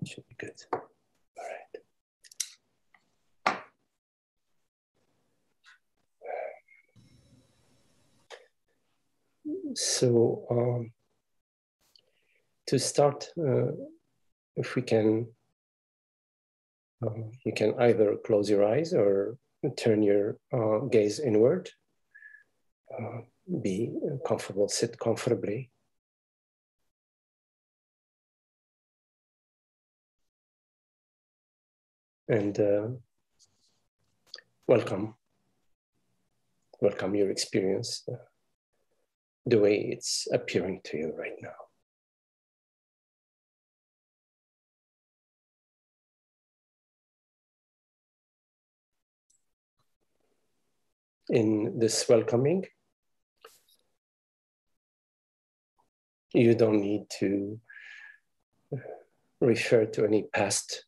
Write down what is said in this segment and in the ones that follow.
It should be good. All right. So to start, if we can, you can either close your eyes or turn your gaze inward. Be comfortable, sit comfortably. And welcome your experience the way it's appearing to you right now. In this welcoming, you don't need to refer to any past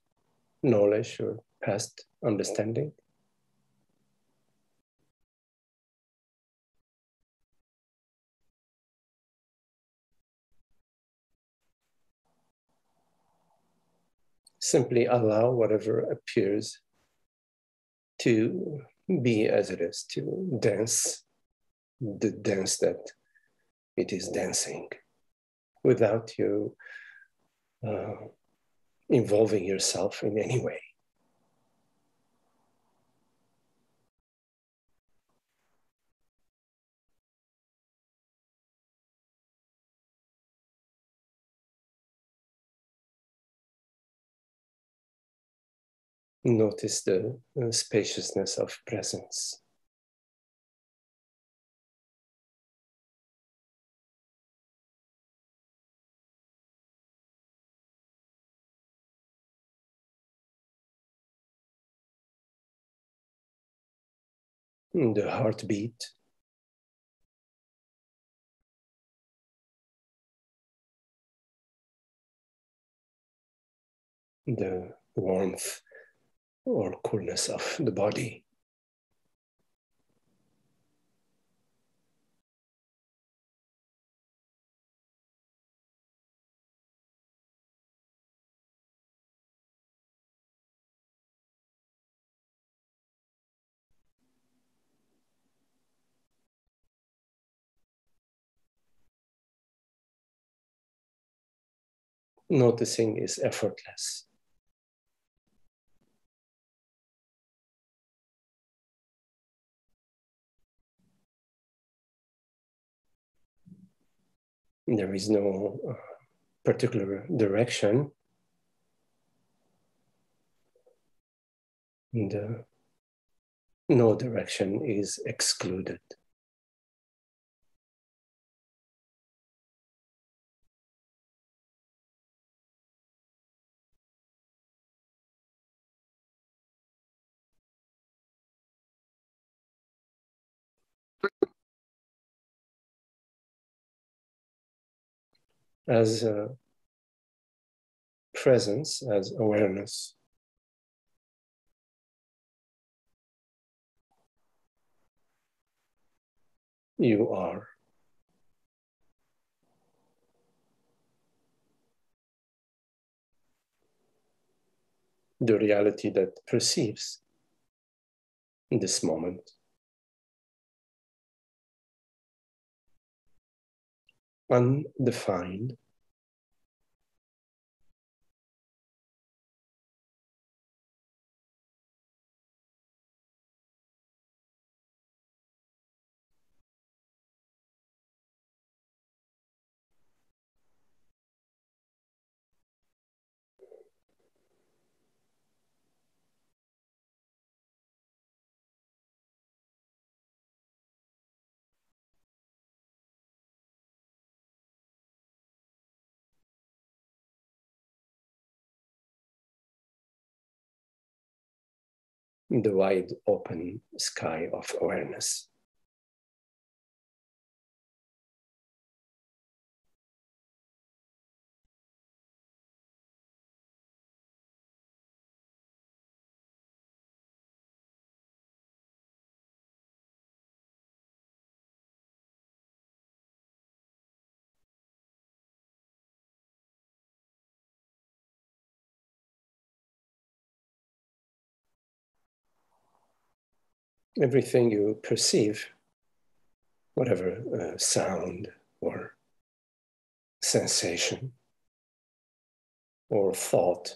knowledge or past understanding. Simply allow whatever appears to be as it is, to dance the dance that it is dancing without you involving yourself in any way. Notice the spaciousness of presence. The heartbeat, the warmth or coolness of the body. Noticing is effortless. There is no particular direction. And no direction is excluded. As presence, as awareness, you are. The reality that perceives in this moment. Undefined. The wide open sky of awareness. everything you perceive, whatever sound or sensation or thought,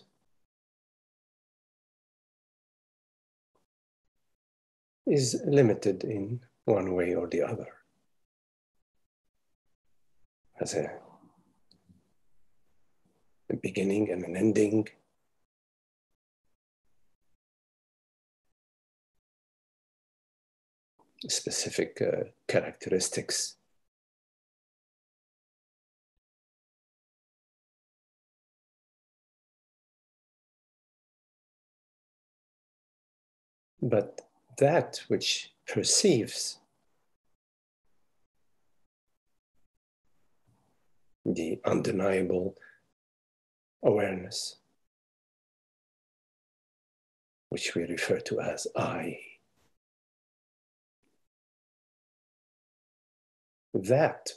is limited in one way or the other, has a beginning and an ending, specific characteristics. But that which perceives the undeniable awareness, which we refer to as I, that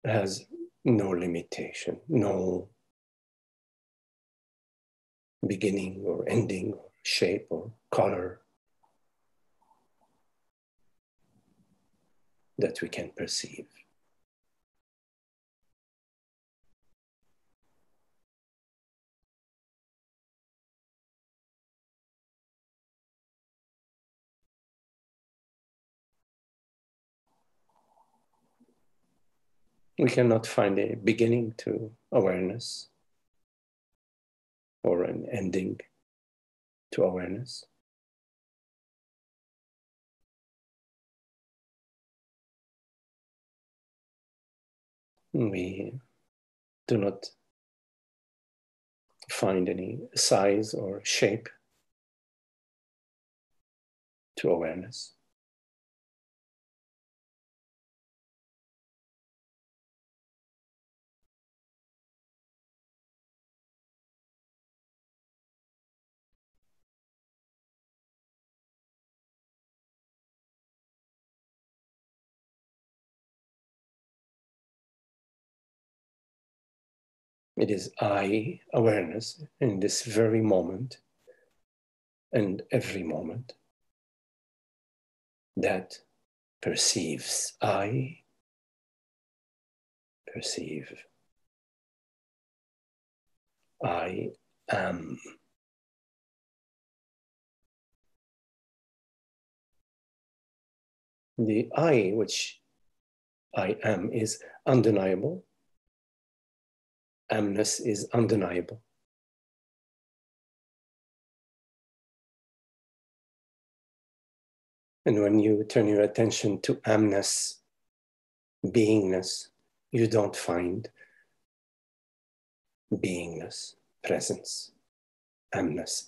has no limitation, no beginning or ending or shape or color that we can perceive. We cannot find a beginning to awareness or an ending to awareness. We do not find any size or shape to awareness. It is I awareness in this very moment and every moment that perceives. I perceive. I am. The I, which I am, is undeniable. Amness is undeniable. And when you turn your attention to amness, beingness, you don't find beingness, presence, amness,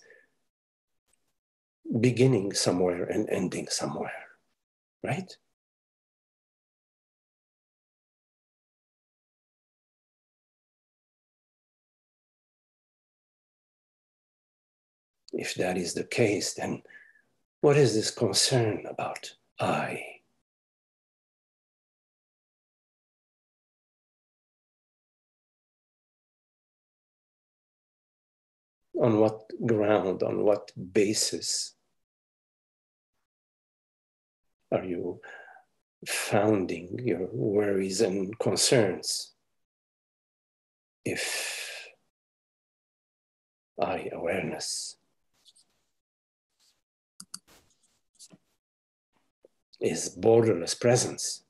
beginning somewhere and ending somewhere, right? If that is the case, then what is this concern about I? On what ground, on what basis are you founding your worries and concerns? If I awareness is borderless presence,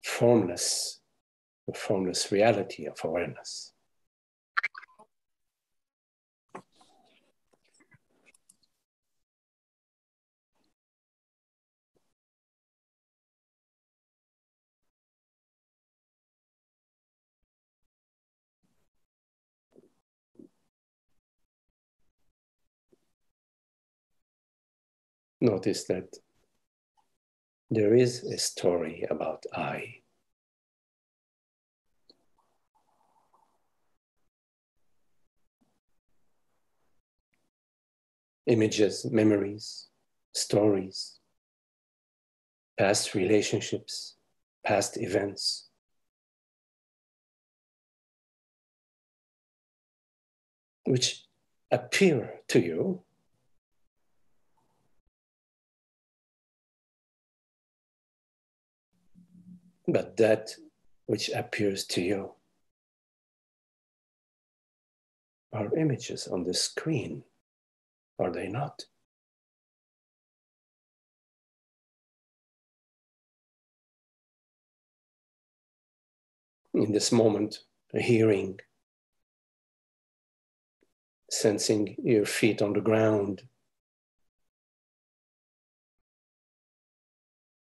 formless, the formless reality of awareness. Notice that there is a story about I. Images, memories, stories, past relationships, past events, which appear to you But that which appears to you are images on the screen, are they not? In this moment, hearing, sensing your feet on the ground,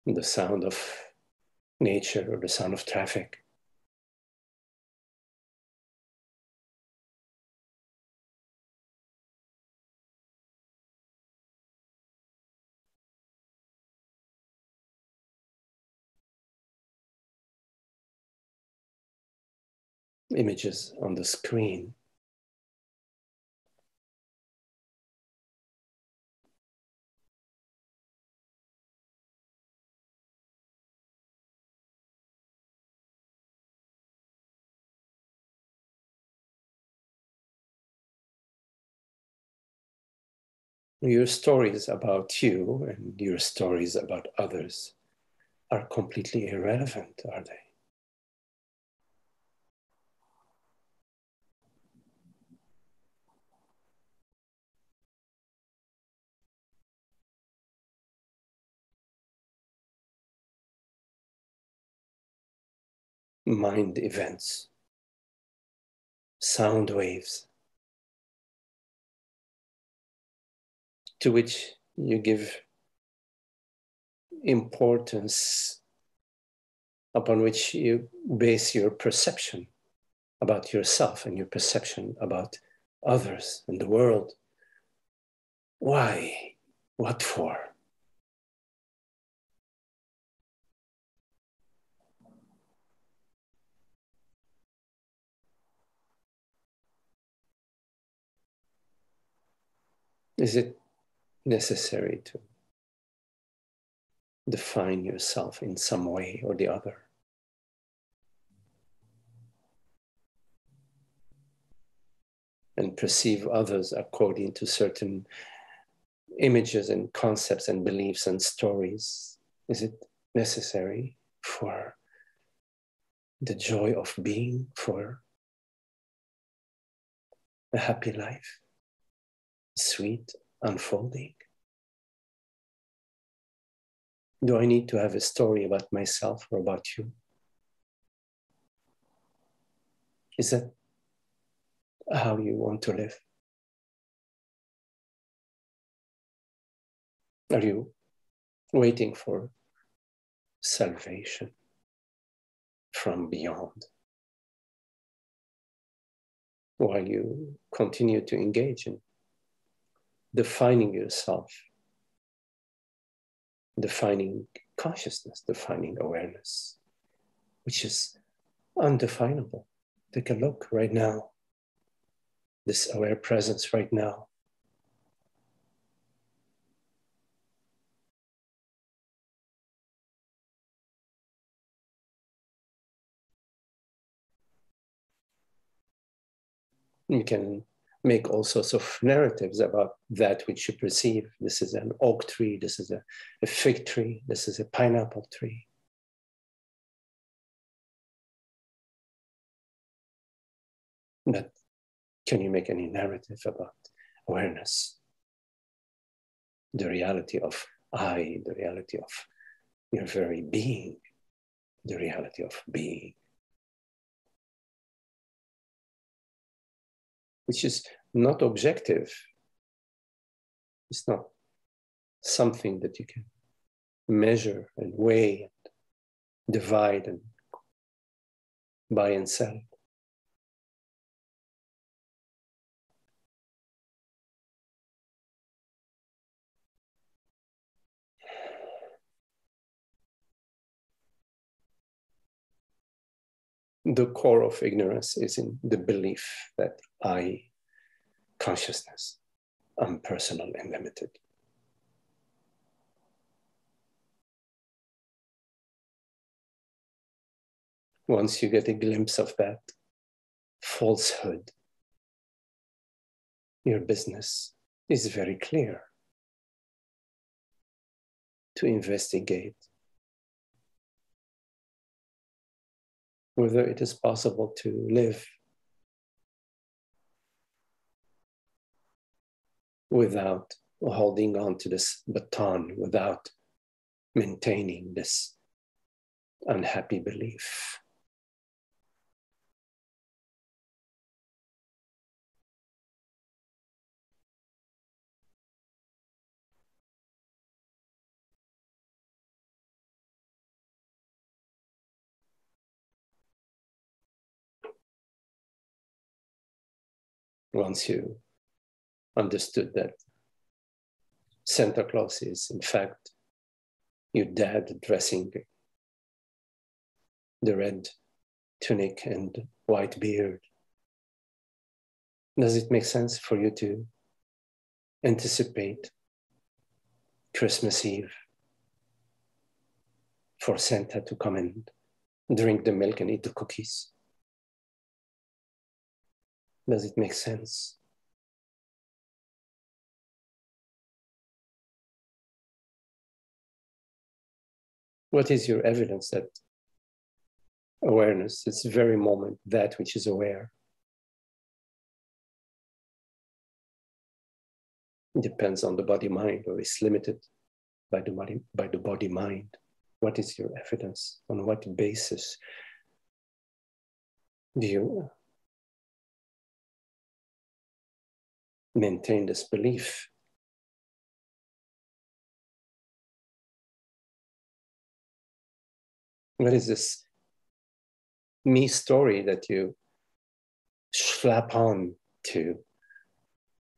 the sound of nature or the sound of traffic. Images on the screen. Your stories about you and your stories about others are completely irrelevant, are they? Mind events, sound waves, to which you give importance, upon which you base your perception about yourself and your perception about others and the world. Why? What for? Is it necessary to define yourself in some way or the other? And perceive others according to certain images and concepts and beliefs and stories? Is it necessary for the joy of being, for a happy life, sweet unfolding? Do I need to have a story about myself or about you? Is that how you want to live? Are you waiting for salvation from beyond, while you continue to engage in defining yourself, defining consciousness, defining awareness, which is undefinable? Take a look right now, this aware presence right now. You can make all sorts of narratives about that which you perceive. This is an oak tree, this is a fig tree, this is a pineapple tree. But can you make any narrative about awareness? The reality of I, the reality of your very being, the reality of being, which is not objective. It's not something that you can measure and weigh and divide and buy and sell. The core of ignorance is in the belief that I, consciousness, am personal and limited. Once you get a glimpse of that falsehood, your business is very clear: to investigate, whether it is possible to live without holding on to this baton, without maintaining this unhappy belief. Once you understood that Santa Claus is, in fact, your dad dressing the red tunic and white beard, does it make sense for you to anticipate Christmas Eve for Santa to come and drink the milk and eat the cookies? Does it make sense? What is your evidence that awareness, this very moment, that which is aware, depends on the body-mind, or is limited by the body-mind? What is your evidence? On what basis do you maintain this belief? What is this me story that you slap on to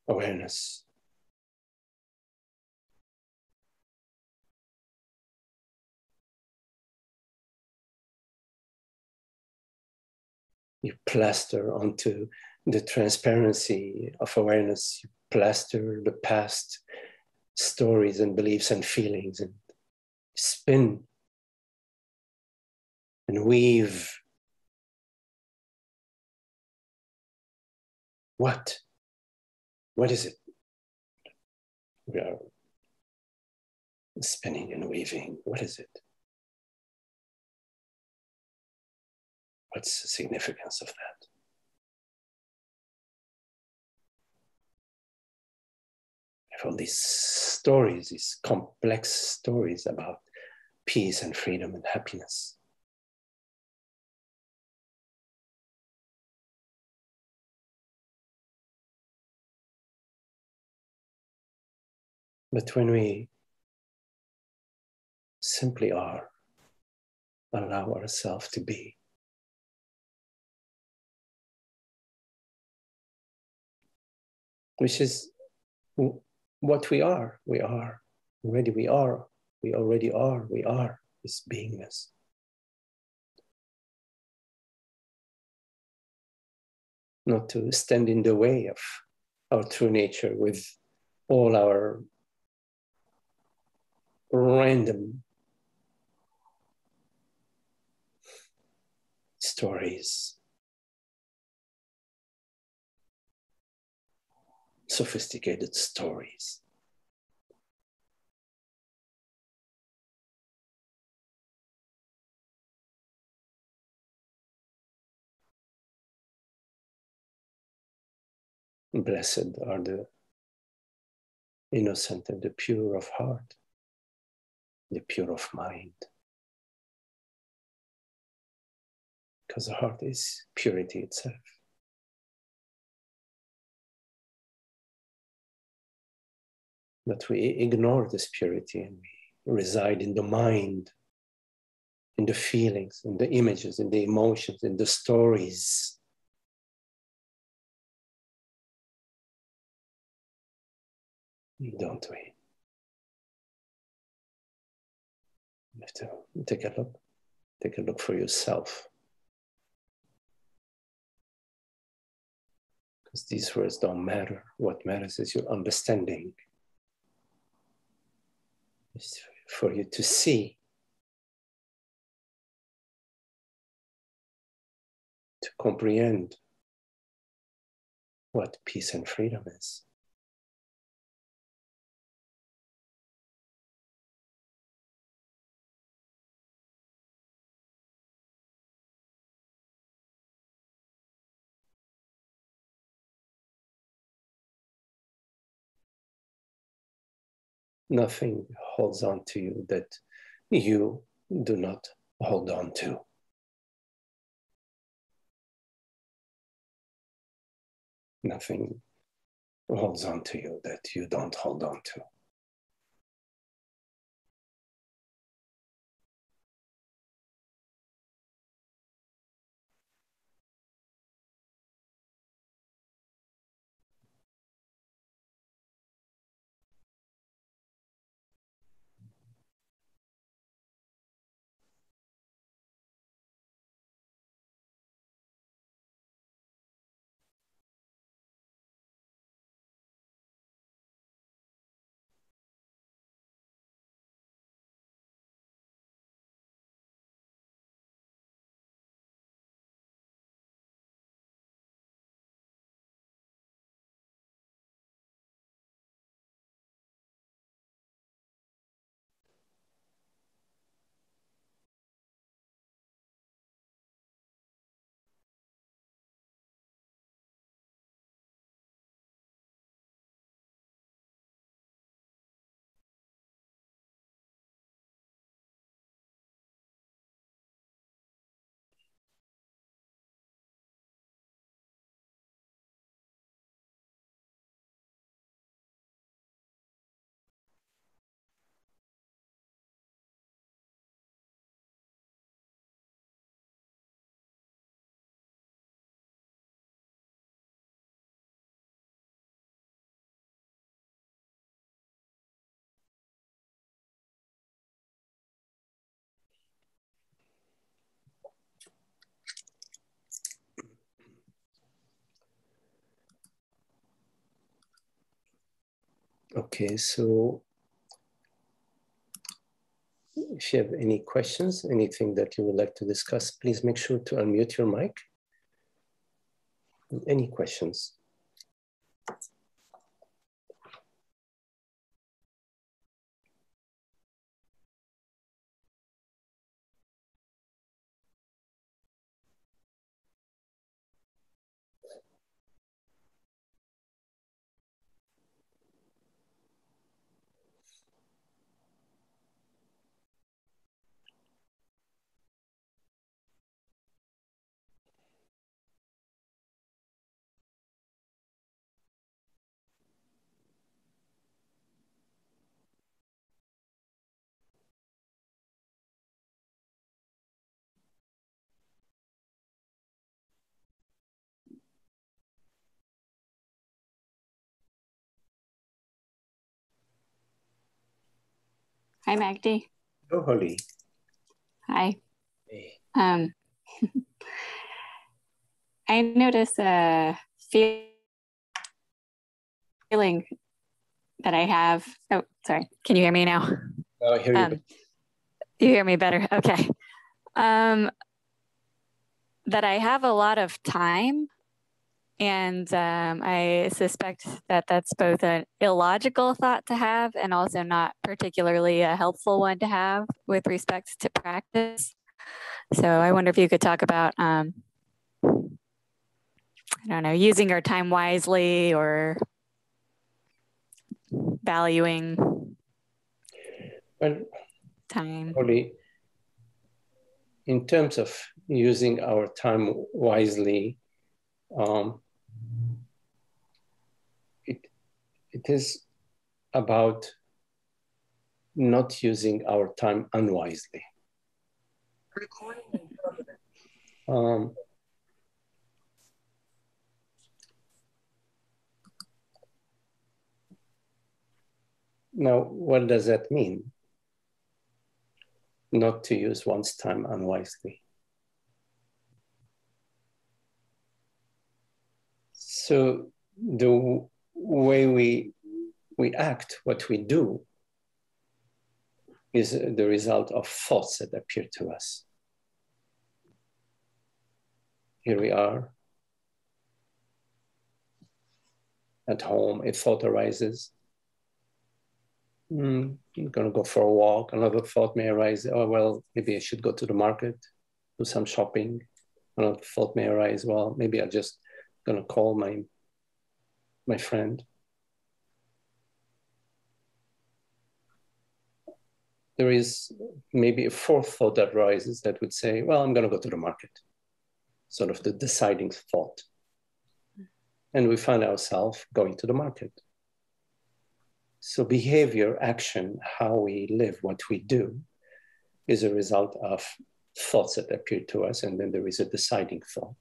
awareness? You plaster onto the transparency of awareness, you plaster the past stories and beliefs and feelings, and spin and weave. What? What is it? We are spinning and weaving. What is it? What's the significance of that? All these stories, these complex stories about peace and freedom and happiness. But when we simply are, allow ourselves to be, which is what we are, already we are, we already are, we are this beingness. Not to stand in the way of our true nature with all our random stories, sophisticated stories. Blessed are the innocent and the pure of heart, the pure of mind. Because the heart is purity itself. But we ignore this purity and we reside in the mind, in the feelings, in the images, in the emotions, in the stories. Don't we? You have to take a look for yourself. Because these words don't matter. What matters is your understanding. It's for you to see, to comprehend what peace and freedom is. Nothing holds on to you that you do not hold on to. Nothing holds on to you that you don't hold on to. Okay, so if you have any questions, anything that you would like to discuss, please make sure to unmute your mic. Any questions? Hi, Magdi. Oh, Holly. Hi. Hey. I notice a feeling that I have. Oh, sorry. Can you hear me now? I hear you. You hear me better? Okay. That I have a lot of time, and I suspect that that's both an illogical thought to have and also not particularly a helpful one to have with respect to practice. So I wonder if you could talk about, I don't know, using our time wisely or valuing time. Holly, in terms of using our time wisely, it is about not using our time unwisely. Now, what does that mean? Not to use one's time unwisely. So the way we act, what we do, is the result of thoughts that appear to us. Here we are at home, a thought arises. I'm going to go for a walk. Another thought may arise. Oh, well, maybe I should go to the market, do some shopping. Another thought may arise. Well, maybe I'm just going to call my friend. there is maybe a fourth thought that rises that would say, well, I'm going to go to the market, sort of the deciding thought. And we find ourselves going to the market. So behavior, action, how we live, what we do, is a result of thoughts that appear to us, and then there is a deciding thought.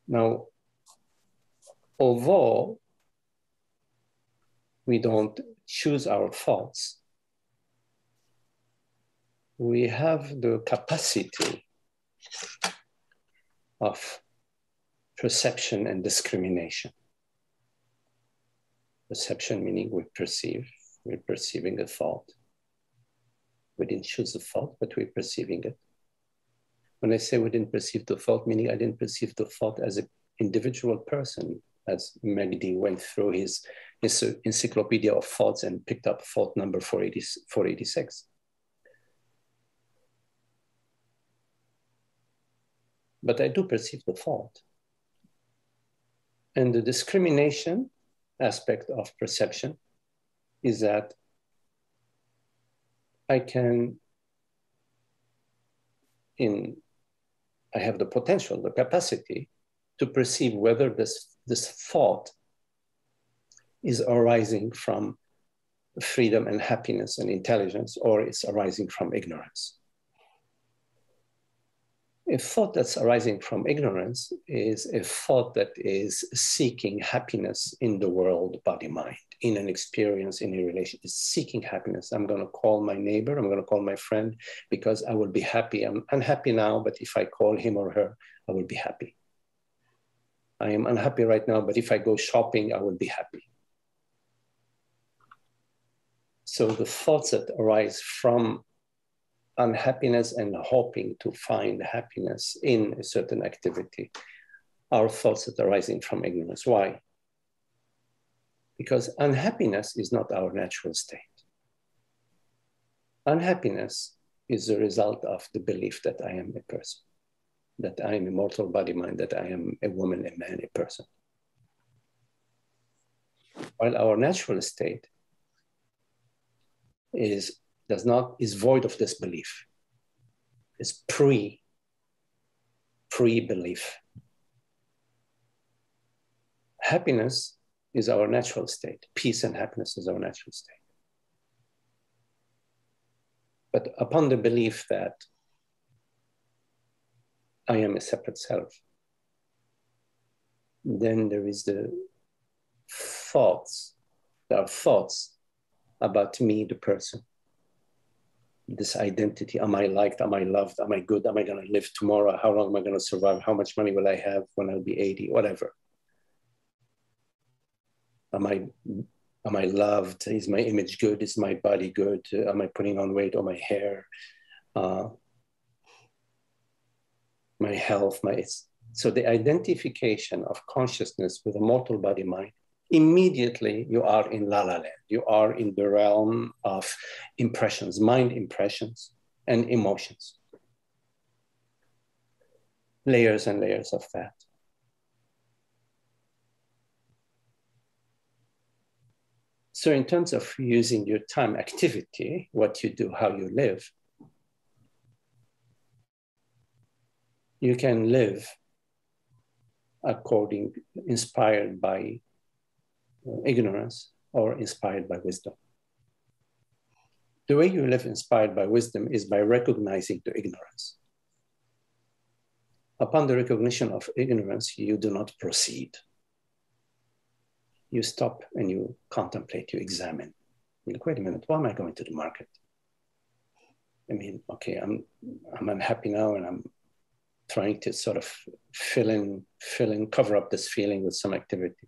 Now, although we don't choose our thoughts, we have the capacity of perception and discrimination. Perception meaning we perceive, we're perceiving a thought. We didn't choose the thought, but we're perceiving it. When I say we didn't perceive the thought, meaning I didn't perceive the thought as an individual person, as Magdi went through his encyclopedia of thoughts and picked up thought number 486. But I do perceive the thought. And the discrimination aspect of perception is that I have the potential, the capacity to perceive whether this thought is arising from freedom and happiness and intelligence, or it's arising from ignorance. A thought that's arising from ignorance is a thought that is seeking happiness in the world, body, mind, in an experience, in a relation, is seeking happiness. I'm going to call my neighbor, I'm going to call my friend because I will be happy. I'm unhappy now, but if I call him or her, I will be happy. I am unhappy right now, but if I go shopping, I will be happy. So the thoughts that arise from unhappiness and hoping to find happiness in a certain activity are thoughts that are arising from ignorance. Why? Because unhappiness is not our natural state. Unhappiness is the result of the belief that I am a person, that I am a mortal body mind, that I am a woman, a man, a person. While our natural state is void of this belief. It's pre-belief. Happiness is our natural state. Peace and happiness is our natural state. But upon the belief that I am a separate self, then there is there are thoughts about me, the person. This identity, am I liked, am I loved, am I good, am I going to live tomorrow, how long am I going to survive, how much money will I have when I'll be 80, whatever. Am I loved, is my image good, is my body good, am I putting on weight or my hair, my health, so the identification of consciousness with a mortal body mind, immediately you are in la la land. You are in the realm of impressions, mind impressions and emotions. Layers and layers of that. So in terms of using your time, activity, what you do, how you live, you can live inspired by ignorance or inspired by wisdom. The way you live inspired by wisdom is by recognizing the ignorance. Upon the recognition of ignorance, you do not proceed. You stop and you contemplate, you examine. You look, wait a minute, why am I going to the market? I mean, okay, I'm unhappy now and I'm trying to sort of cover up this feeling with some activity.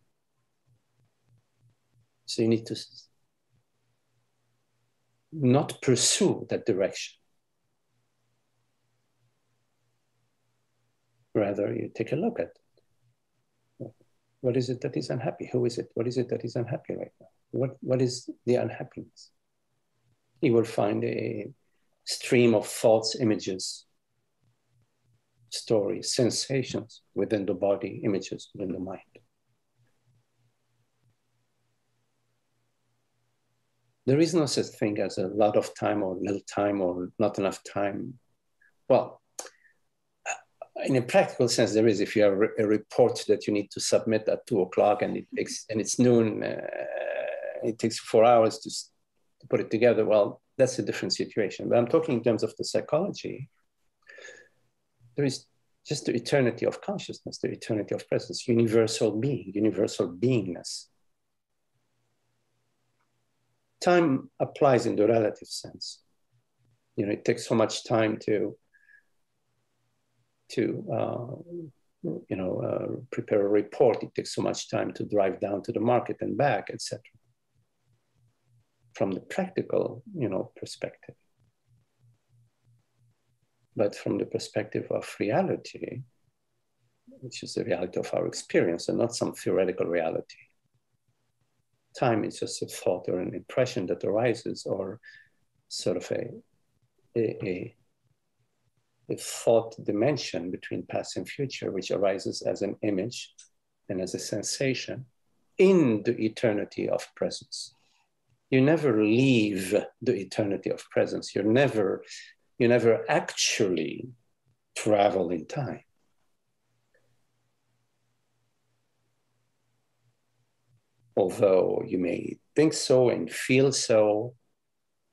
So you need to not pursue that direction. Rather, you take a look at it. What is it that is unhappy? Who is it? What is it that is unhappy right now? What is the unhappiness? You will find a stream of thoughts, images, stories, sensations within the body, images within the mind. There is no such thing as a lot of time or little time or not enough time. Well, in a practical sense, there is. If you have a report that you need to submit at 2 o'clock and it's noon, it takes 4 hours to put it together. Well, that's a different situation. But I'm talking in terms of the psychology. There is just the eternity of consciousness, the eternity of presence, universal being, universal beingness. Time applies in the relative sense. You know, it takes so much time to prepare a report. It takes so much time to drive down to the market and back, etc. From the practical, perspective. But from the perspective of reality, which is the reality of our experience and not some theoretical reality, time is just a thought or an impression that arises, or sort of a thought dimension between past and future, which arises as an image and as a sensation in the eternity of presence. You never leave the eternity of presence. You never actually travel in time. Although you may think so and feel so,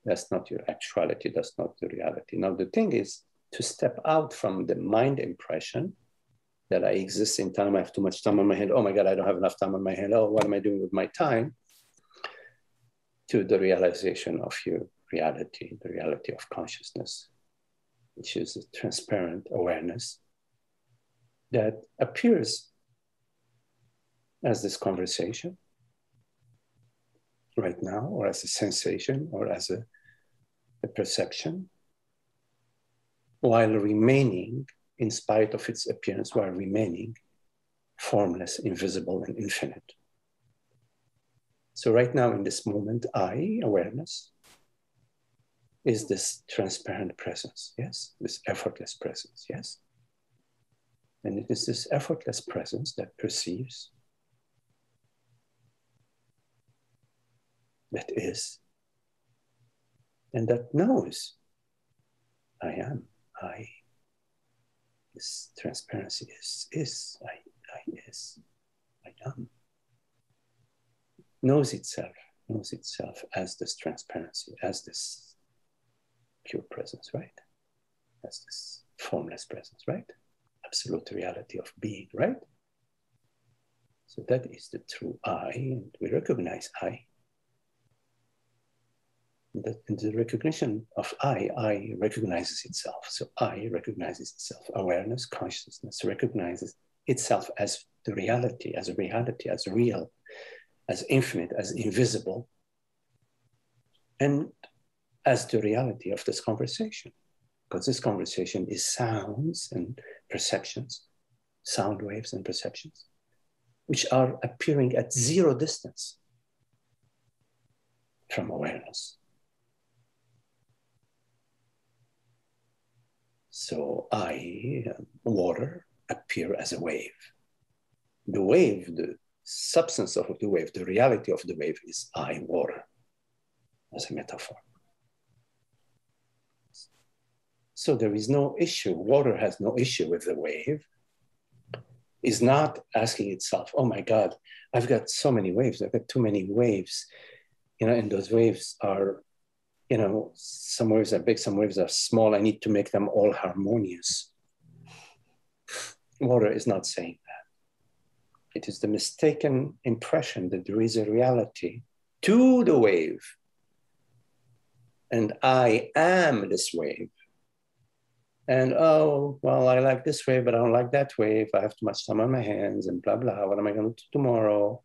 that's not your actuality, that's not the reality. Now, the thing is to step out from the mind impression that I exist in time, I have too much time on my hand, oh my God, I don't have enough time on my hand, oh, what am I doing with my time? To the realization of your reality, the reality of consciousness, which is a transparent awareness that appears as this conversation right now, or as a sensation, or as a perception, while remaining, in spite of its appearance, while remaining formless, invisible, and infinite. So right now, in this moment, awareness, is this transparent presence, yes? This effortless presence, yes? And it is this effortless presence that perceives, that is, and that knows, I am, I. This transparency is, I is, I am. Knows itself as this transparency, as this pure presence, right? As this formless presence, right? Absolute reality of being, right? So that is the true I, and we recognize I. In the recognition of I recognizes itself. So I recognizes itself. Awareness, consciousness recognizes itself as the reality, as real, as infinite, as invisible, and as the reality of this conversation. Because this conversation is sounds and perceptions, sound waves and perceptions, which are appearing at zero distance from awareness. So water, appear as a wave. The wave, the substance of the wave, the reality of the wave is water, as a metaphor. So there is no issue. Water has no issue with the wave. Is not asking itself, oh my God, I've got so many waves. I've got too many waves. And those waves are, some waves are big, some waves are small. I need to make them all harmonious. Water is not saying that. It is the mistaken impression that there is a reality to the wave. And I am this wave. And oh, well, I like this wave, but I don't like that wave. I have too much time on my hands and blah, blah. What am I going to do tomorrow?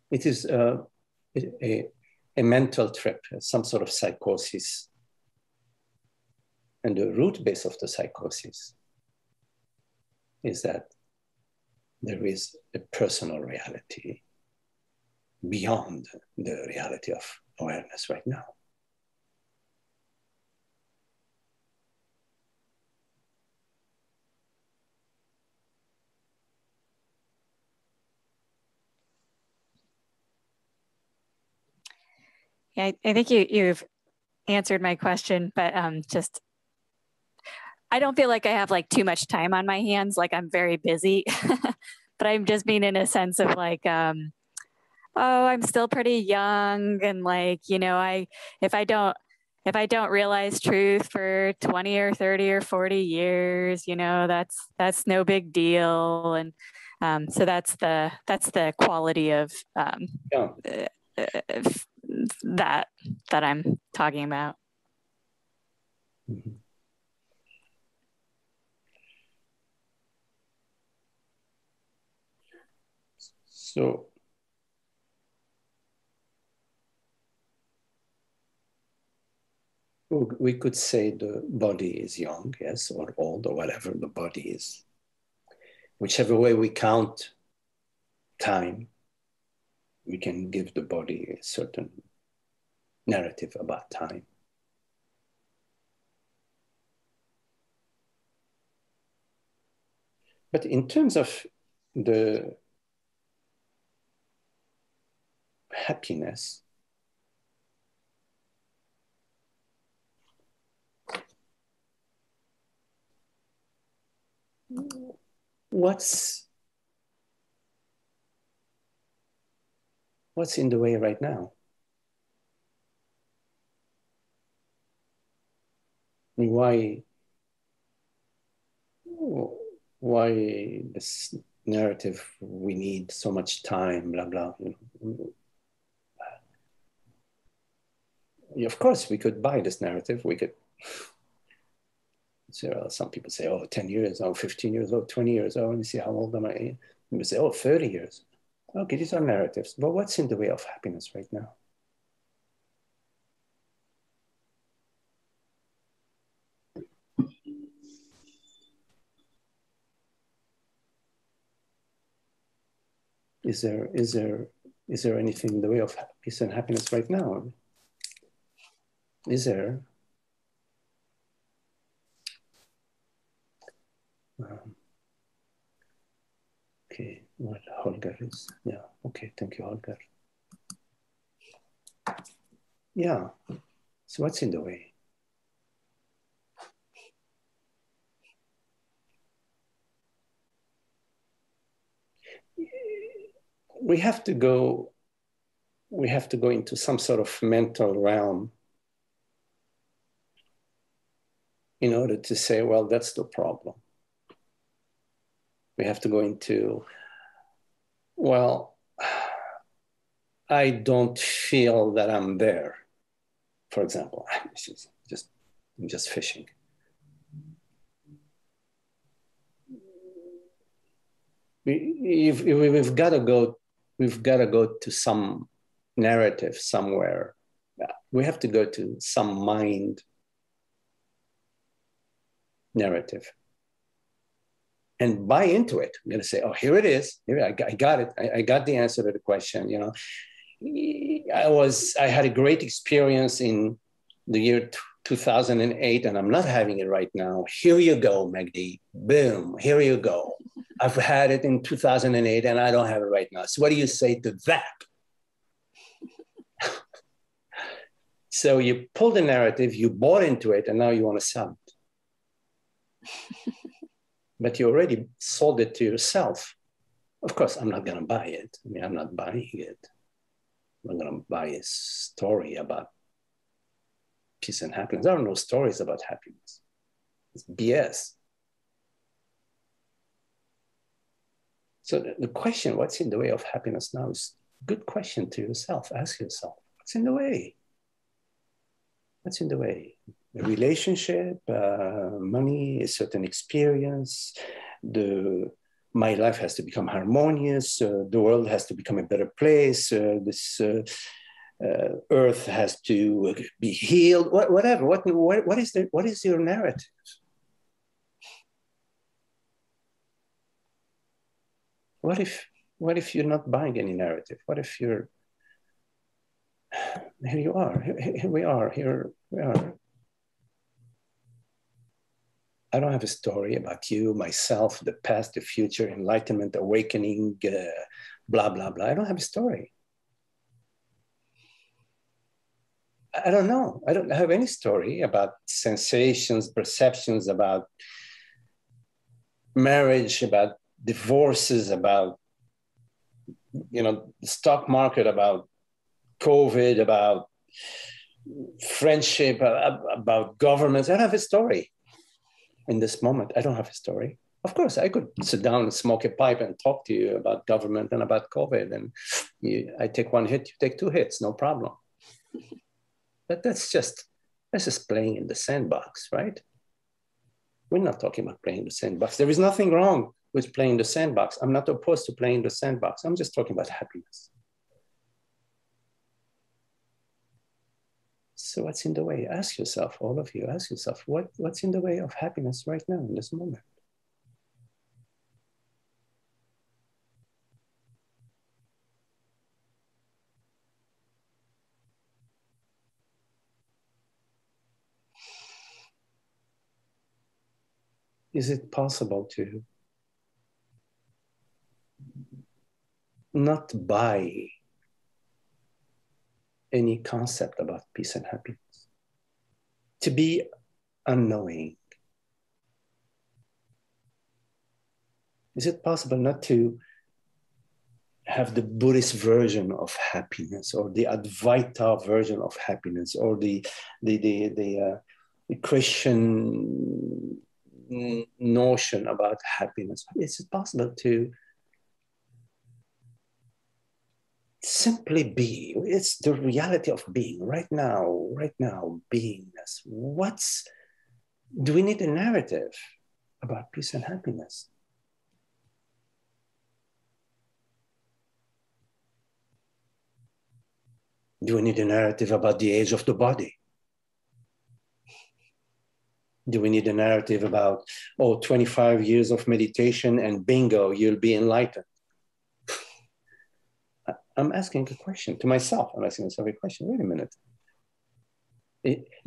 It is a mental trip, some sort of psychosis. And the root base of the psychosis is that there is a personal reality beyond the reality of awareness right now. Yeah, I think you've answered my question, but just I don't feel like I have like too much time on my hands. Like I'm very busy, but I'm just being in a sense of like, oh, I'm still pretty young, and like, you know, if I don't realize truth for 20 or 30 or 40 years, you know, that's no big deal. And so that's the quality of Yeah. that I'm talking about. Mm-hmm. So we could say the body is young, yes, or old, or whatever the body is. Whichever way we count time, we can give the body a certain narrative about time. But in terms of the happiness, what's in the way right now? Why this narrative, we need so much time, blah, blah. You know. Of course, we could buy this narrative. We could, so some people say, oh, 10 years, oh, 15 years, oh, 20 years, oh, let me see, how old am I? People say, oh, 30 years. Okay, these are narratives. But what's in the way of happiness right now? Is there anything in the way of peace and happiness right now? Is there? Okay, well, Holger is, yeah, okay, thank you, Holger. Yeah, so what's in the way? We have to go into some sort of mental realm in order to say, well, that's the problem. We have to go into, well, I don't feel that I'm there. For example, I'm just fishing. We've got to go to some narrative somewhere. We have to go to some mind narrative and buy into it. I'm going to say, oh, here it is. Here, I got it. I got the answer to the question. You know, I had a great experience in the year 2008, and I'm not having it right now. Here you go, Magdi. Boom. Here you go. I've had it in 2008, and I don't have it right now. So what do you say to that? So you pull the narrative, you bought into it, and now you want to sell it. But you already sold it to yourself. Of course, I'm not going to buy it. I mean, I'm not buying it. I'm not going to buy a story about peace and happiness. There are no stories about happiness. It's BS. So the question, what's in the way of happiness now, is a good question to yourself. Ask yourself, what's in the way? What's in the way? A relationship, money, a certain experience, my life has to become harmonious, the world has to become a better place, this earth has to be healed, whatever. What is your narrative? What if you're not buying any narrative? What if here you are, here we are. I don't have a story about you, myself, the past, the future, enlightenment, awakening, blah, blah, blah. I don't have a story. I don't know. I don't have any story about sensations, perceptions, about marriage, about divorces, about, you know, the stock market, about COVID, about friendship, about governments. I don't have a story in this moment. I don't have a story. Of course, I could sit down and smoke a pipe and talk to you about government and about COVID. And I take one hit, you take two hits, no problem. But that's just playing in the sandbox, right? We're not talking about playing in the sandbox. There is nothing wrong with playing in the sandbox. I'm not opposed to playing in the sandbox. I'm just talking about happiness. So what's in the way? Ask yourself, all of you, ask yourself, what's in the way of happiness right now in this moment? Is it possible to not buy any concept about peace and happiness? To be unknowing? Is it possible not to have the Buddhist version of happiness, or the Advaita version of happiness, or the Christian notion about happiness? Is it possible to simply be? It's the reality of being right now, beingness. Do we need a narrative about peace and happiness? Do we need a narrative about the age of the body? Do we need a narrative about, 25 years of meditation and bingo, you'll be enlightened? I'm asking a question to myself. I'm asking myself a question. Wait a minute.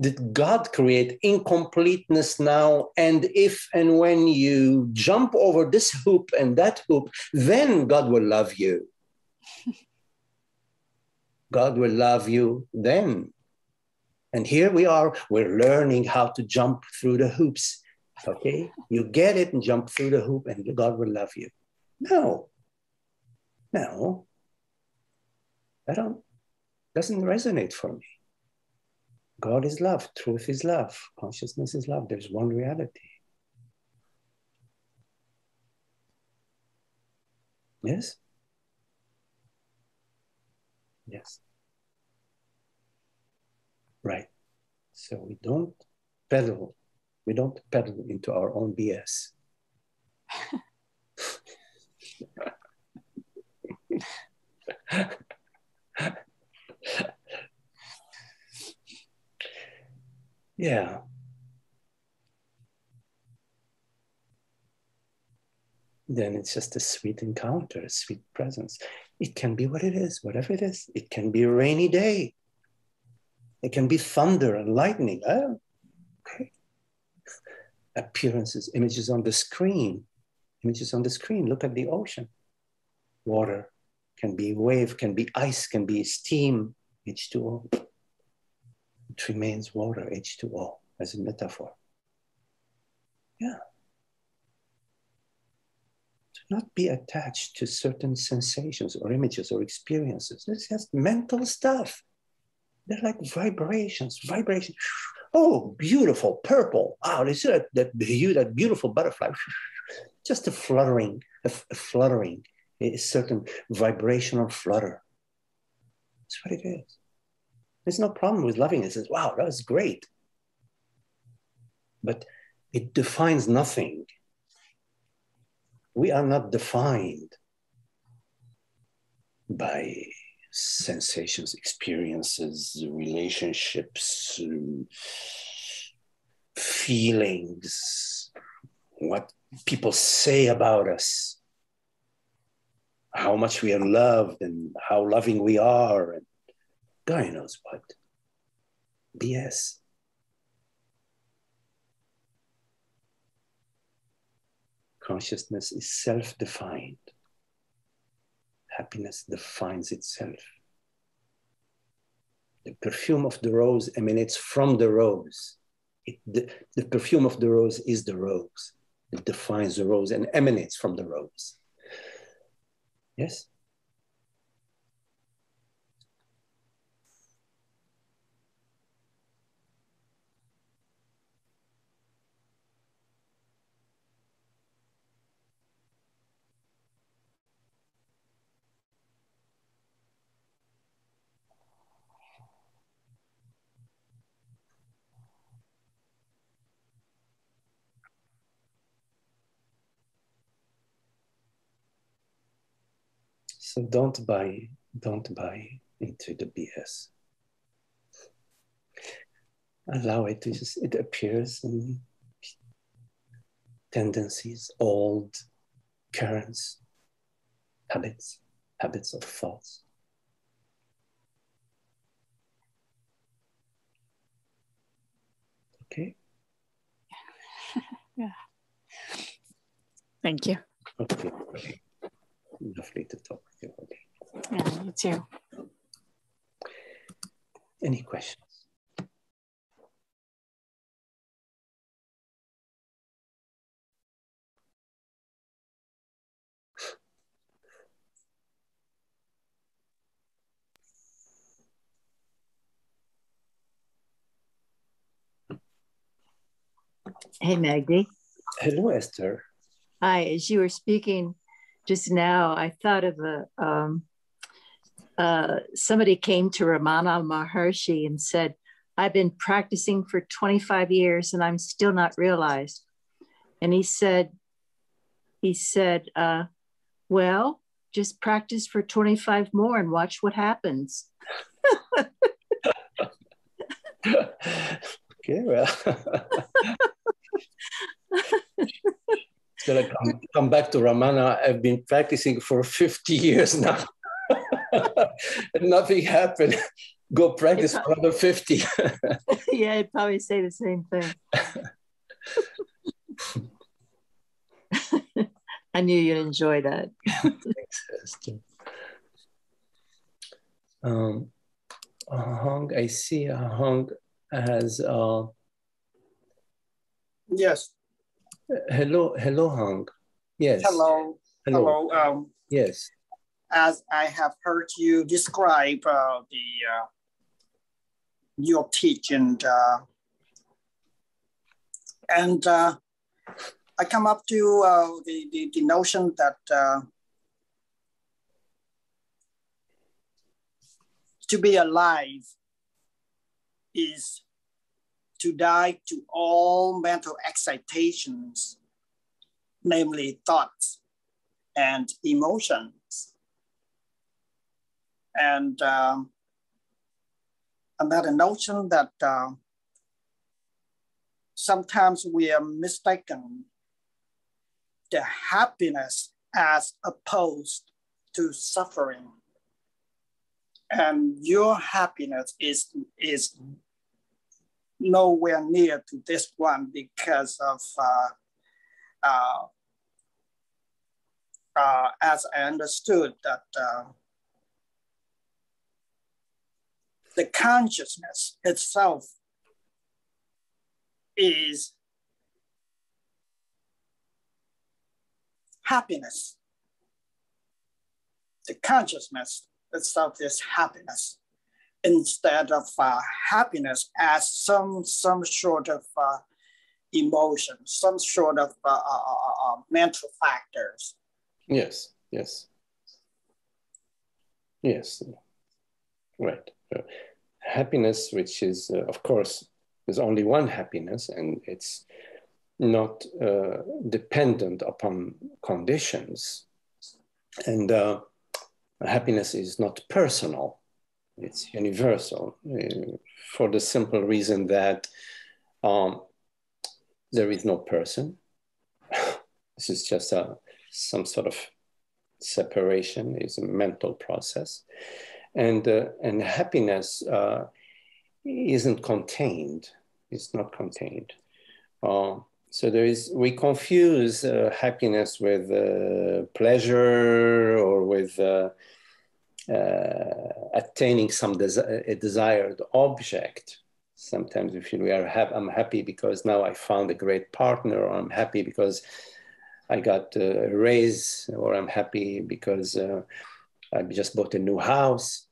Did God create incompleteness now? And if and when you jump over this hoop and that hoop, then God will love you. God will love you then. And here we are, we're learning how to jump through the hoops. Okay? You get it and jump through the hoop and God will love you. No. Doesn't resonate for me. God is love, truth is love, consciousness is love. There's one reality. Yes? Yes. Right. So we don't pedal into our own BS. Yeah. Then it's just a sweet encounter, a sweet presence. It can be what it is, whatever it is. It can be a rainy day. It can be thunder and lightning. Oh, okay. Appearances, images on the screen. Look at the ocean. Water can be wave, can be ice, can be steam, H2O. It remains water, H2O, as a metaphor. Yeah. Do not be attached to certain sensations or images or experiences. It's just mental stuff. They're like vibrations. Oh, beautiful, purple. Oh, you see that beautiful butterfly. Just a fluttering, a certain vibrational flutter. That's what it is. There's no problem with loving it. It says, wow, that was great. But it defines nothing. We are not defined by sensations, experiences, relationships, feelings, what people say about us, how much we are loved and how loving we are, and God knows what. BS. Consciousness is self-defined. Happiness defines itself. The perfume of the rose emanates from the rose. The perfume of the rose is the rose. It defines the rose and emanates from the rose. Yes? So don't buy into the BS. Allow it to just, it appears in tendencies, old currents, habits of thoughts. Okay? Yeah. Thank you. Okay. Lovely to talk with you. Okay. Yeah, you too. Any questions? Hey, Magdi. Hello, Esther. Hi, as you were speaking just now, I thought of somebody came to Ramana Maharshi and said, I've been practicing for 25 years and I'm still not realized. And he said, well, just practice for 25 more and watch what happens. Okay, well. So like, come back to Ramana. I've been practicing for 50 years now. And nothing happened. Go practice for another 50. Yeah, I'd probably say the same thing. I knew you'd enjoy that. Hong, I see Hong has... Yes. Hello, Hong. Yes. Hello. Yes. As I have heard you describe your teaching, and I come up to the notion that to be alive is to die to all mental excitations, namely thoughts and emotions. And another notion that sometimes we are mistaken the happiness as opposed to suffering. And your happiness is nowhere near to this one because of, as I understood that the consciousness itself is happiness. The consciousness itself is happiness, instead of happiness as some sort of emotion, some sort of mental factors. Yes. Right. Happiness, which is, of course, there's only one happiness, and it's not dependent upon conditions. And happiness is not personal, it's universal, for the simple reason that there is no person. This is just some sort of separation, it's a mental process. And happiness isn't contained, it's not contained. So we confuse happiness with pleasure or with attaining a desired object. Sometimes we feel I'm happy because now I found a great partner, or I'm happy because I got a raise, or I'm happy because I just bought a new house.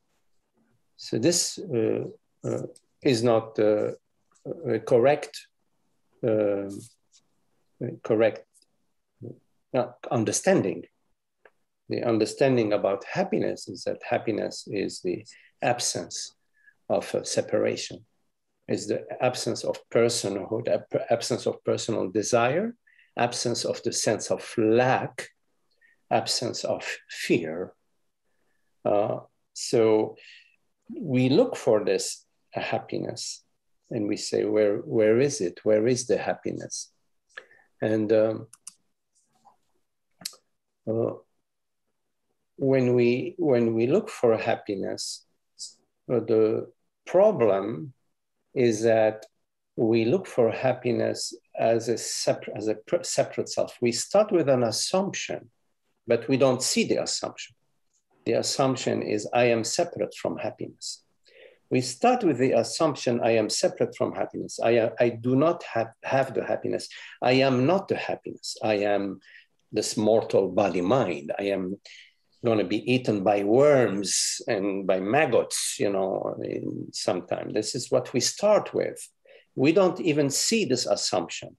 So this is not correct understanding. The understanding about happiness is that happiness is the absence of separation, is the absence of personhood, absence of personal desire, absence of the sense of lack, absence of fear. So we look for this happiness, and we say, where is it? Where is the happiness? And when we look for happiness, the problem is that we look for happiness as a separate self. We start with an assumption, but we don't see the assumption. The assumption is, I am separate from happiness. We start with the assumption, I am separate from happiness. I do not have the happiness. I am not the happiness. I am this mortal body mind. I am going to be eaten by worms and by maggots, sometime. This is what we start with. We don't even see this assumption.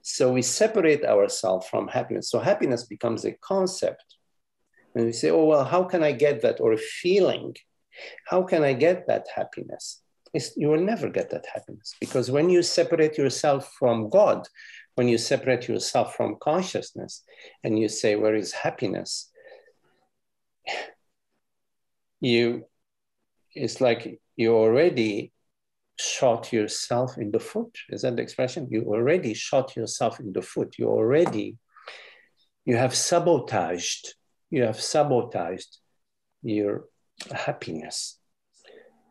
So we separate ourselves from happiness. So happiness becomes a concept. And we say, oh, well, how can I get that? Or a feeling. How can I get that happiness? You will never get that happiness, because when you separate yourself from God, when you separate yourself from consciousness, and you say, where is happiness? It's like you already shot yourself in the foot. Is that the expression? You already shot yourself in the foot. You have sabotaged your happiness.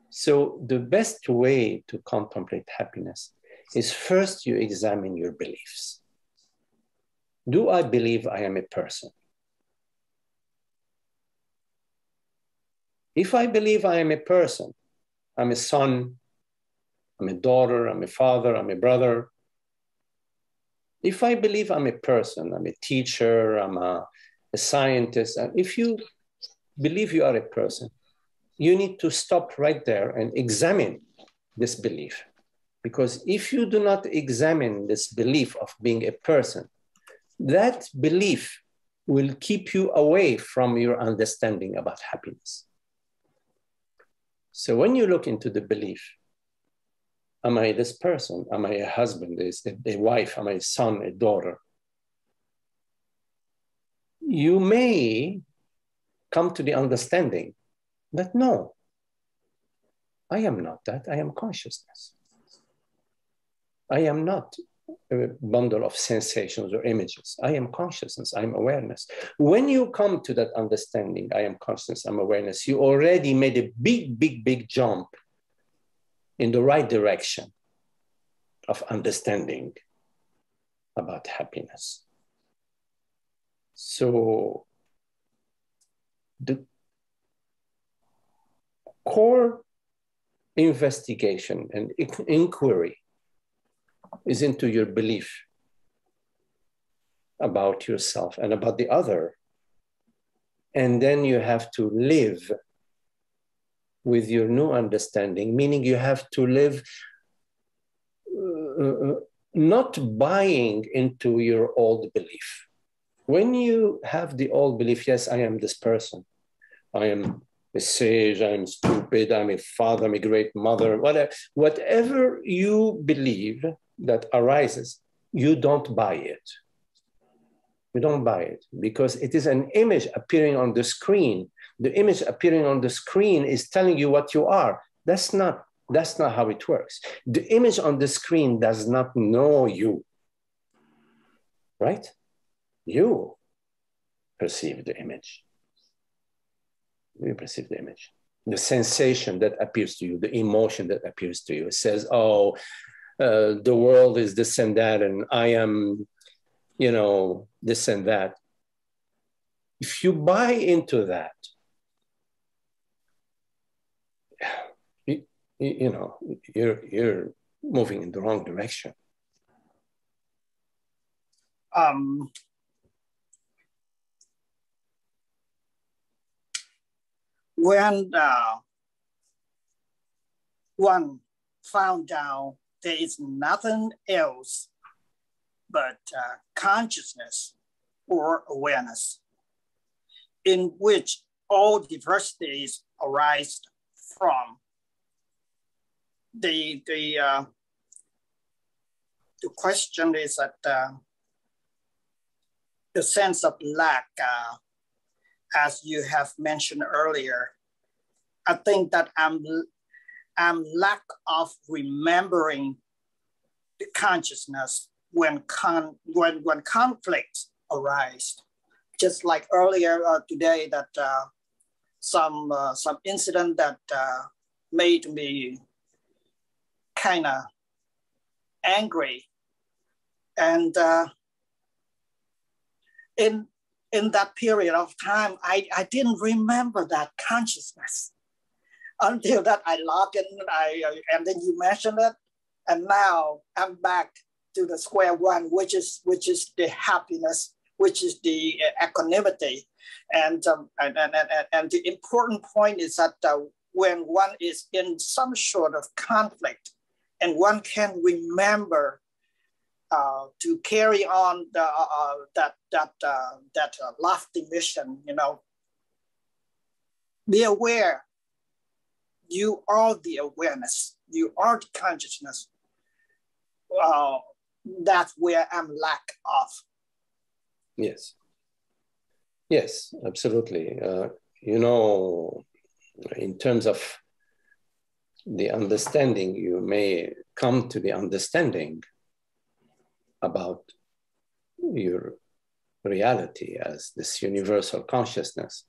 So the best way to contemplate happiness is first you examine your beliefs. Do I believe I am a person? If I believe I am a person, I'm a son, I'm a daughter, I'm a father, I'm a brother. If I believe I'm a person, I'm a teacher, I'm a scientist, and if you believe you are a person, you need to stop right there and examine this belief. Because if you do not examine this belief of being a person, that belief will keep you away from your understanding about happiness. So when you look into the belief, am I this person? Am I a husband, a wife? Am I a son, a daughter? You may come to the understanding that no, I am not that. I am consciousness. I am not a bundle of sensations or images. I am consciousness. I am awareness. When you come to that understanding, I am consciousness, I'm awareness, you already made a big, big, big jump in the right direction of understanding about happiness. So the core investigation and inquiry is into your belief about yourself and about the other. And then you have to live with your new understanding, meaning you have to live not buying into your old belief. When you have the old belief, yes, I am this person. I am a sage, I'm stupid, I'm a father, I'm a great mother, whatever you believe that arises, you don't buy it. You don't buy it because it is an image appearing on the screen. The image appearing on the screen is telling you what you are. That's not how it works. The image on the screen does not know you, right? You perceive the image. You perceive the image. The sensation that appears to you, the emotion that appears to you. It says, oh, the world is this and that, and I am, this and that. If you buy into that, you know, you're moving in the wrong direction. When one found out there is nothing else but consciousness or awareness, in which all diversities arise from. The question is that the sense of lack, as you have mentioned earlier, I think that I'm lack of remembering the consciousness when conflicts arise. Just like earlier today, that some incident that made me kind of angry, and in that period of time, I didn't remember that consciousness until that I logged in, and then you mentioned it, and now I'm back to the square one, which is the happiness, which is the equanimity, and the important point is that when one is in some sort of conflict, and one can remember to carry on that lofty mission, you know, be aware. You are the awareness. You are the consciousness. That's where I'm lack of. Yes. Yes, absolutely. You know, in terms of the understanding, you may come to the understanding about your reality as this universal consciousness.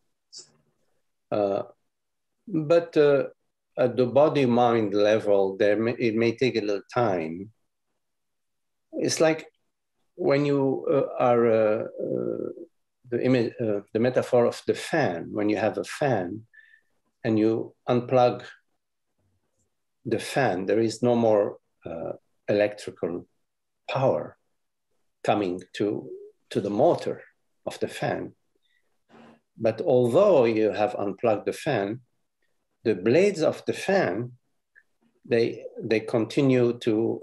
But at the body-mind level, it may take a little time. It's like when you are the metaphor of the fan. When you have a fan and you unplug the fan, there is no more electrical power coming to the motor of the fan. But although you have unplugged the fan, the blades of the fan, they continue to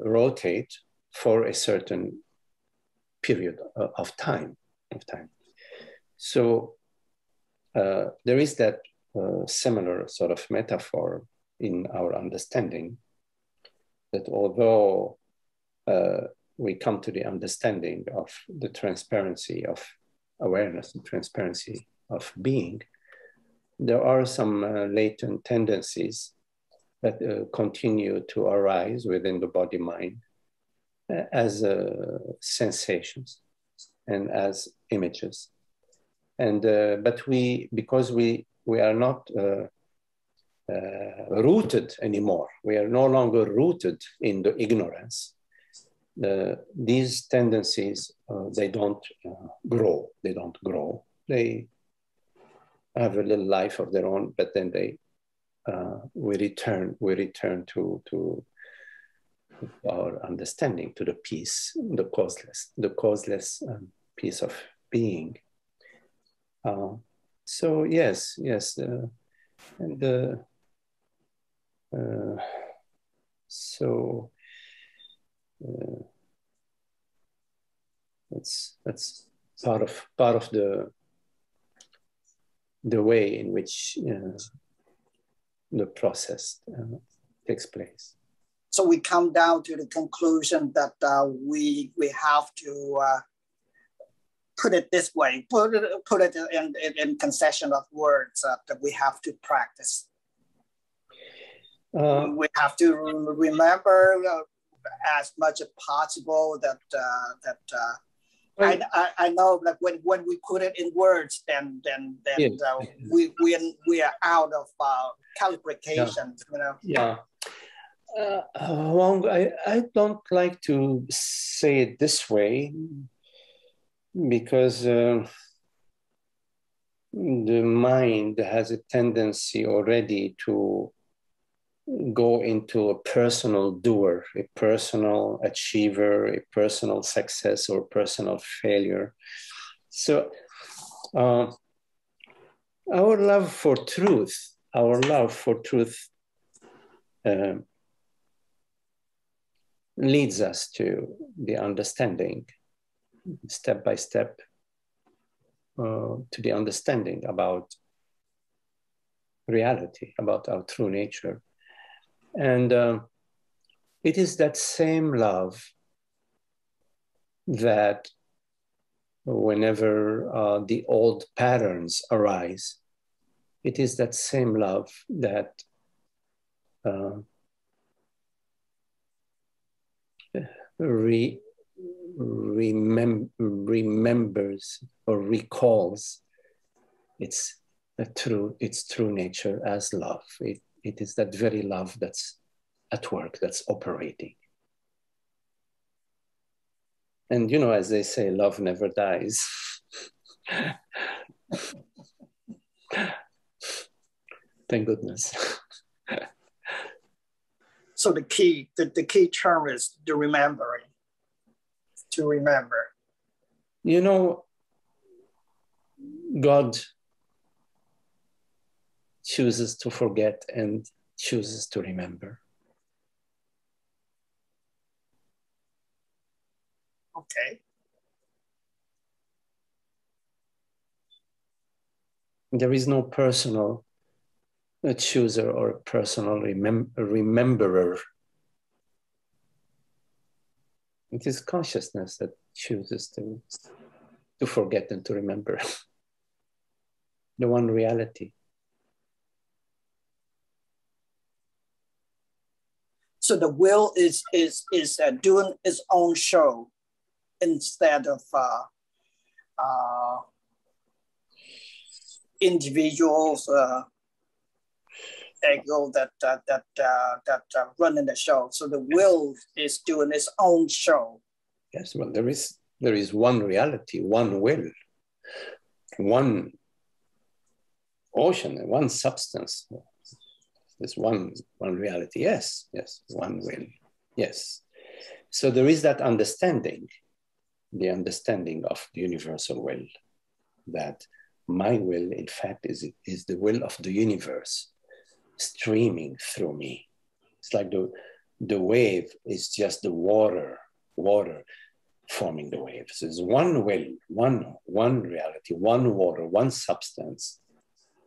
rotate for a certain period of time. So there is that similar sort of metaphor in our understanding, that although we come to the understanding of the transparency of awareness and transparency of being, there are some latent tendencies that continue to arise within the body-mind as sensations and as images. And but because we are not rooted anymore, we are no longer rooted in the ignorance, these tendencies, they don't grow. They have a little life of their own, but then we return to our understanding, to the peace, the causeless peace of being. So yes, and so that's part of the way in which the process takes place. So we come down to the conclusion that we have to put it this way, put it in concession of words, that we have to practice. We have to remember as much as possible that I know that when we put it in words, then yes. We are out of calibration. Yeah. You know. Yeah. Wong, I don't like to say it this way, because the mind has a tendency already to go into a personal doer, a personal achiever, a personal success or personal failure. So our love for truth, leads us to the understanding, step by step, to the understanding about reality, about our true nature. And it is that same love that whenever the old patterns arise, it is that same love that remembers or recalls its true nature as love. It is that very love that's at work, that's operating. And you know, as they say, love never dies. Thank goodness. So the key term is the remembering. To remember. You know, God chooses to forget and chooses to remember. Okay. There is no personal chooser or personal rememberer. It is consciousness that chooses to forget and to remember. The one reality. So the will is doing its own show instead of individuals ego that running the show. So the will is doing its own show. Yes, well, there is one reality, one will, one ocean, one substance. There's one reality. Yes, one will. Yes. So there is that understanding, the understanding of the universal will, that my will, in fact, is the will of the universe streaming through me. It's like the wave is just the water forming the waves. There's one will, one reality, one water, one substance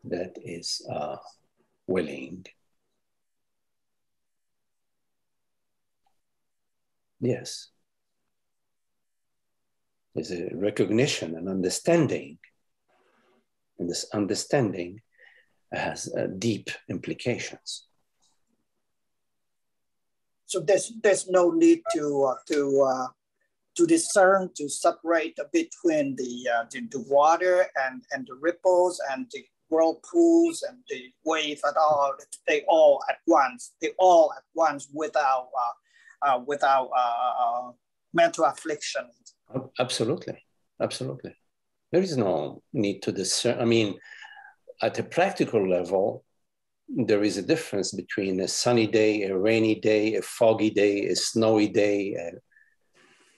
that is willing. Yes. There's a recognition and understanding. And this understanding has deep implications. So there's no need to discern, to separate between the water and the ripples and the whirlpools and the wave at all. They all at once. They all at once without mental affliction. Absolutely. There is no need to discern. I mean, at a practical level, there is a difference between a sunny day, a rainy day, a foggy day, a snowy day,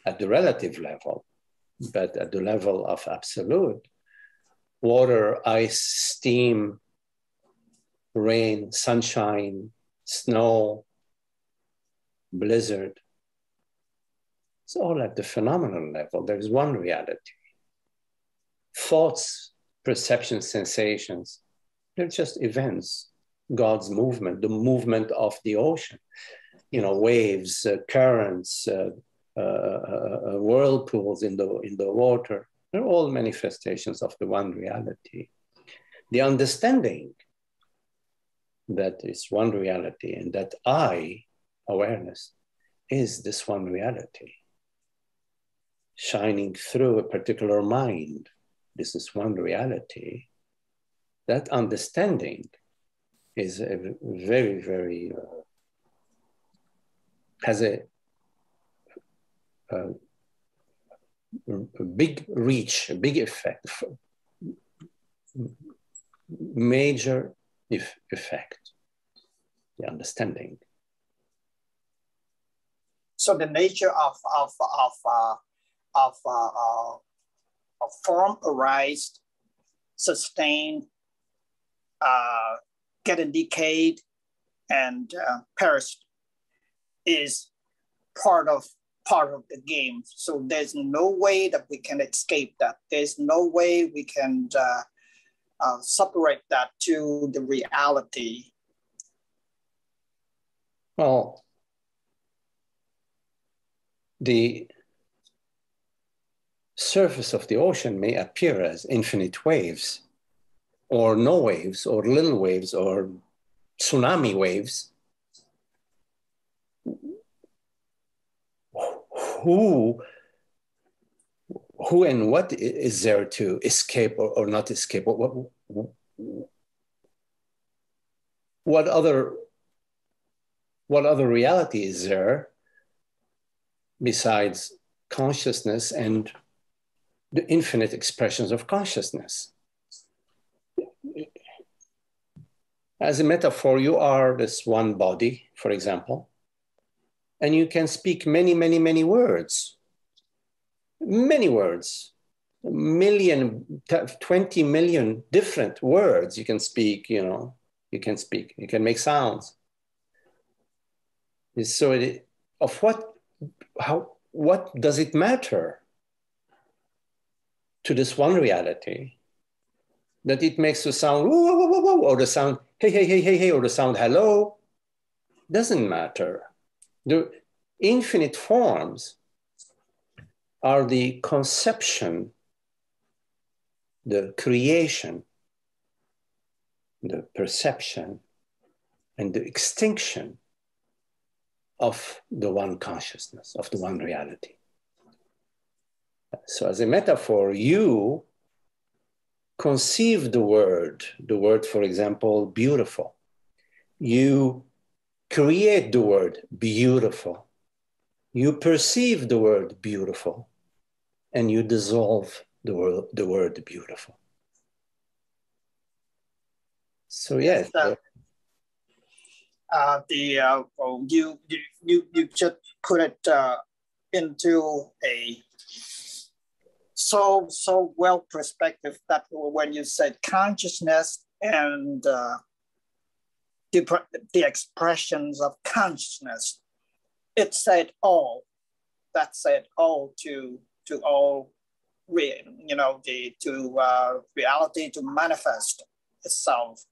at the relative level. But at the level of absolute, water, ice, steam, rain, sunshine, snow, blizzard, it's all at the phenomenal level. There's one reality. Thoughts, perceptions, sensations, they're just events. God's movement, the movement of the ocean, you know, waves, currents, whirlpools in the water. They're all manifestations of the one reality. The understanding that is one reality and that I, awareness, is this one reality. Shining through a particular mind, this is one reality. That understanding is a very, very, has a big reach, a big effect, major effect. the understanding. So the nature of form arise, sustain, getting decayed, and perish is part of the game. So there's no way that we can escape that. There's no way we can separate that to the reality. Well, the surface of the ocean may appear as infinite waves, or no waves, or little waves, or tsunami waves. Who and what is there to escape or not escape? What other reality is there besides consciousness and the infinite expressions of consciousness? As a metaphor, you are this one body, for example, and you can speak many, many, many words. Many words, 20 million different words you can speak, you can make sounds. So what does it matter to this one reality that it makes the sound whoa, whoa, whoa, whoa, or the sound hey, hey, hey, hey, hey, or the sound hello? Doesn't matter. The infinite forms are the conception, the creation, the perception, and the extinction of the one consciousness, of the one reality. So as a metaphor, you conceive the word, for example, beautiful. You create the word beautiful. You perceive the word beautiful, and you dissolve the word beautiful. So yes, you just put it into a so well perspective that when you said consciousness and the expressions of consciousness, it said all. That said all to all, reality to manifest itself.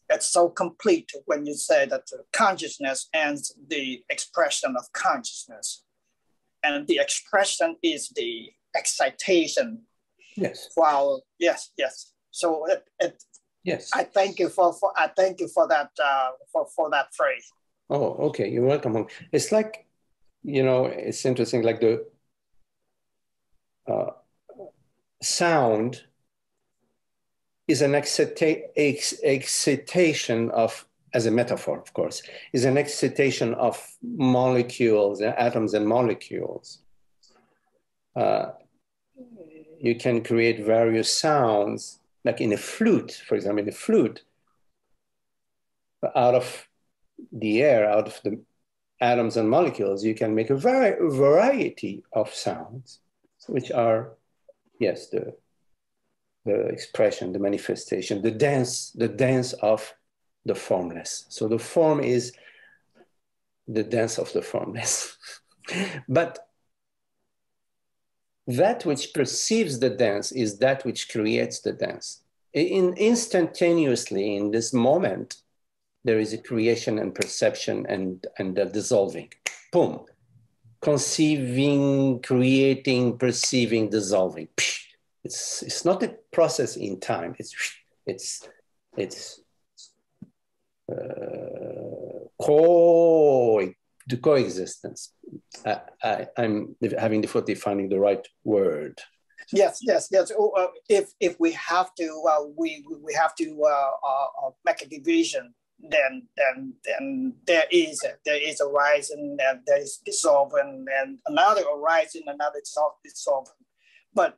It's so complete when you say that consciousness and the expression of consciousness, and the expression is the excitation. Yes. Wow. Yes. So yes. I thank you for that for that phrase. Oh, okay. You're welcome. It's like, it's interesting. Like the sound is an excitation of, as a metaphor, of course, is an excitation of molecules, atoms and molecules. You can create various sounds, like in a flute, for example, in a flute, out of the air, out of the atoms and molecules, you can make a variety of sounds, which are, yes, the expression, the manifestation, the dance of the formless. So the form is the dance of the formless. But that which perceives the dance is that which creates the dance. Instantaneously, in this moment, there is a creation and perception and a dissolving. Boom. Conceiving, creating, perceiving, dissolving. It's not a process in time. It's the coexistence. I'm having difficulty finding the right word. Yes. If we have to, we have to make a division. Then there is a rising, and there is dissolving, and another arising, another dissolving. But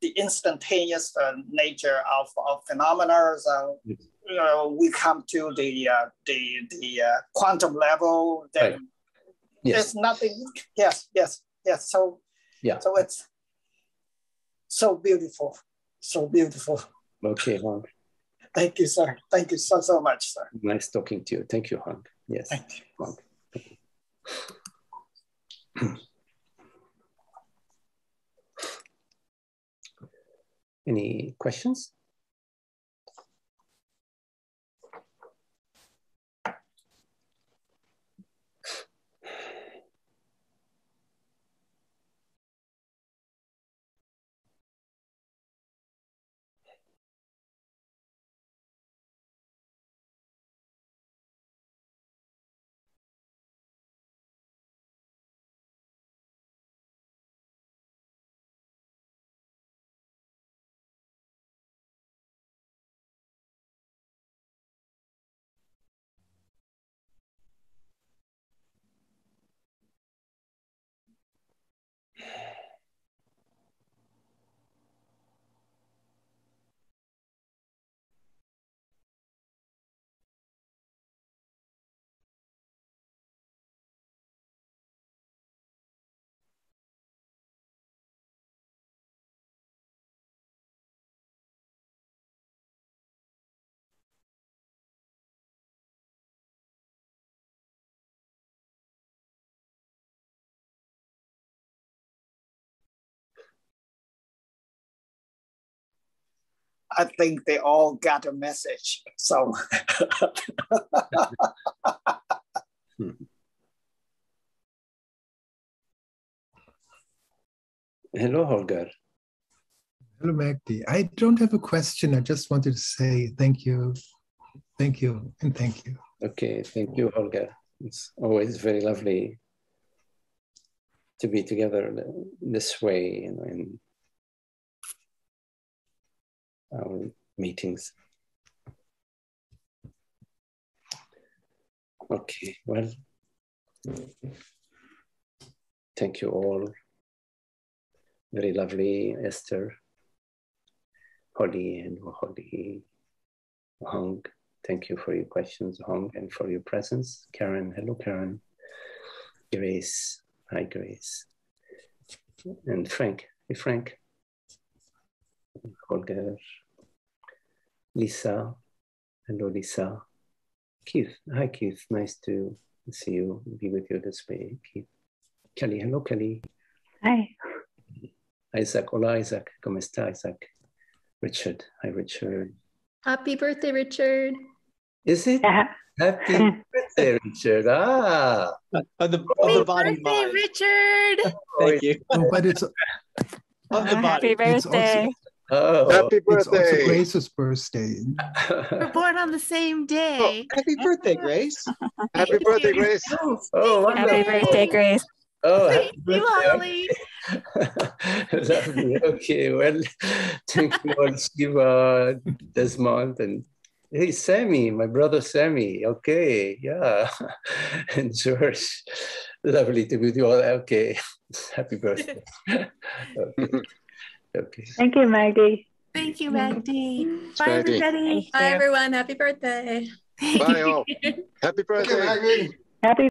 instantaneous nature of phenomena. We come to the quantum level. Then Right. Yes. there's nothing. Yes. So Yeah. So it's so beautiful, so beautiful. Okay, Hong. Thank you, sir. Thank you so much, sir. Nice talking to you. Thank you, Hong. Yes. Thank you. Hong. Any questions? I think they all got a message. So Hello, Holger. Hello, Magdi. I don't have a question. I just wanted to say thank you, and thank you. Okay, thank you, Holger. It's always very lovely to be together this way in our meetings. Okay, well, thank you all. Very lovely, Esther, Holly, and Holly, Hong. Thank you for your questions, Hong, and for your presence. Karen, hello, Karen. Grace, hi, Grace. And Frank, hey, Frank. Holger, Lisa, hello, Lisa. Keith, hi, Keith. Nice to see you, be with you this way, Keith. Kelly, hello, Kelly. Hi. Isaac, hola, Isaac. ¿Cómo está, Isaac? Richard, hi, Richard. Happy birthday, Richard. Is it? Yeah. Happy birthday, Richard. Ah. Of the Happy body birthday, mind. Richard. Thank you. Oh, but it's Of the Happy body. It's also- birthday. Oh. Happy it's also birthday. Grace's birthday. We're born on the same day. Happy birthday, Grace. Happy birthday, Grace. Oh, Happy birthday, Grace. Oh, Thank happy you, birthday. Holly. Lovely. Okay, well, thank you all, Shiva, Desmond, and hey, Sammy, my brother Sammy. Okay, yeah. And George. Lovely to meet you all. Okay, happy birthday. Okay. Thank you, Magdi. Thank you, Magdi. It's Bye, Magdi. everybody. Thank you. everyone. Happy birthday. Bye all. Happy Thank you, birthday. Magdi. Happy